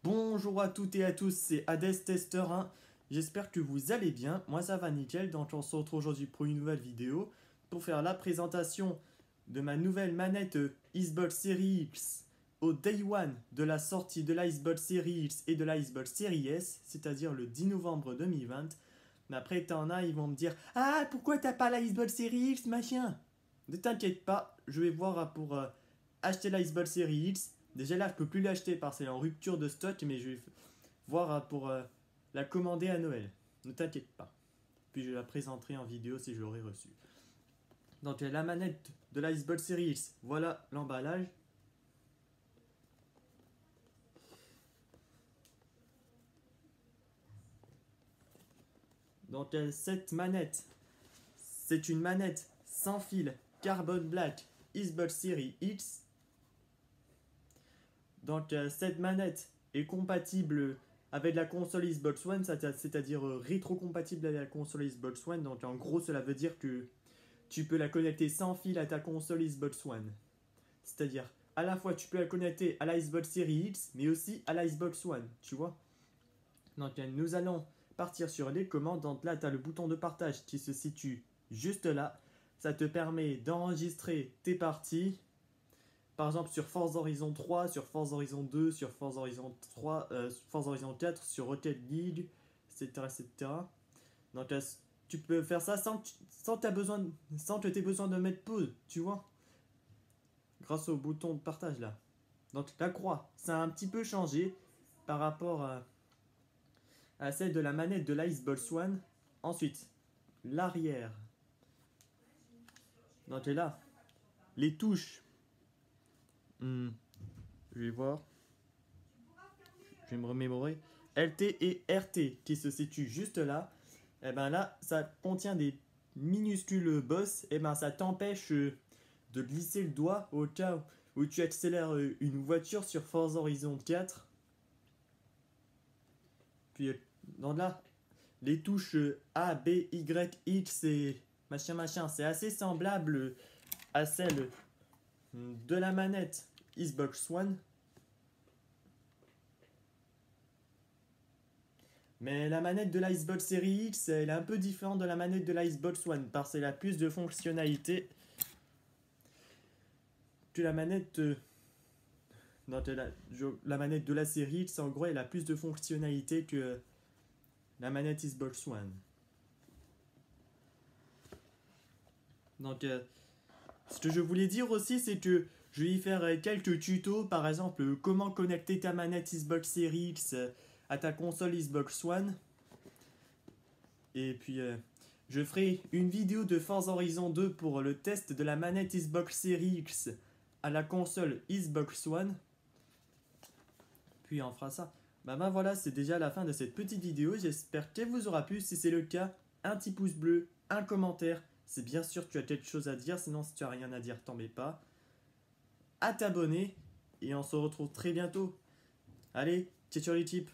Bonjour à toutes et à tous, c'est Hades Tester 1. J'espère que vous allez bien. Moi ça va nickel, donc on se retrouve aujourd'hui pour une nouvelle vidéo pour faire la présentation de ma nouvelle manette Xbox Series X au Day One de la sortie de la Xbox Series X et de la Xbox Series S, c'est-à-dire le 10 novembre 2020. Mais après t'en as, ils vont me dire ah pourquoi t'as pas la Xbox Series X machin. Ne t'inquiète pas, je vais voir pour acheter la Xbox Series X. Déjà là, je peux plus l'acheter parce qu'elle est en rupture de stock, mais je vais voir pour la commander à Noël. Ne t'inquiète pas. Puis je la présenterai en vidéo si je l'aurai reçue. Donc la manette de la Xbox Series X, voilà l'emballage. Donc cette manette, c'est une manette sans fil Carbon Black Xbox Series X. Donc cette manette est compatible avec la console Xbox One, c'est-à-dire rétro-compatible avec la console Xbox One. Donc en gros, cela veut dire que tu peux la connecter sans fil à ta console Xbox One. C'est-à-dire à la fois tu peux la connecter à la Xbox Series X, mais aussi à la Xbox One, tu vois. Donc nous allons partir sur les commandes. Donc là, tu as le bouton de partage qui se situe juste là. Ça te permet d'enregistrer tes parties. Par exemple sur Forza Horizon 3, sur Forza Horizon 2, sur Forza Horizon 3, Forza Horizon 4, sur Rocket League, etc. etc. Donc tu peux faire ça sans que tu aies besoin de mettre pause, tu vois. Grâce au bouton de partage là. Donc la croix, ça a un petit peu changé par rapport à celle de la manette de la Xbox One. Ensuite, l'arrière. Donc là, les touches. Je vais voir. Je vais me remémorer. LT et RT qui se situent juste là. Et ben là, ça contient des minuscules bosses. Et ben ça t'empêche de glisser le doigt au cas où tu accélères une voiture sur Forza Horizon 4. Puis dans là, les touches A, B, Y, X et machin machin, c'est assez semblable à celle de la manette Xbox One. Mais la manette de la Xbox Series X, elle est un peu différente de la manette de la Xbox One parce qu'elle a plus de fonctionnalités que la manette non, la manette de la série X. En gros, elle a plus de fonctionnalités que la manette Xbox One. Donc, ce que je voulais dire aussi, c'est que je vais y faire quelques tutos. Par exemple, comment connecter ta manette Xbox Series X à ta console Xbox One. Et puis, je ferai une vidéo de Forza Horizon 2 pour le test de la manette Xbox Series X à la console Xbox One. Puis on fera ça. Bah voilà, c'est déjà la fin de cette petite vidéo. J'espère qu'elle vous aura plu. Si c'est le cas, un petit pouce bleu, un commentaire. C'est bien sûr que tu as quelque chose à dire. Sinon, si tu as rien à dire, t'en mets pas. À t'abonner. Et on se retrouve très bientôt. Allez, ciao ciao les types.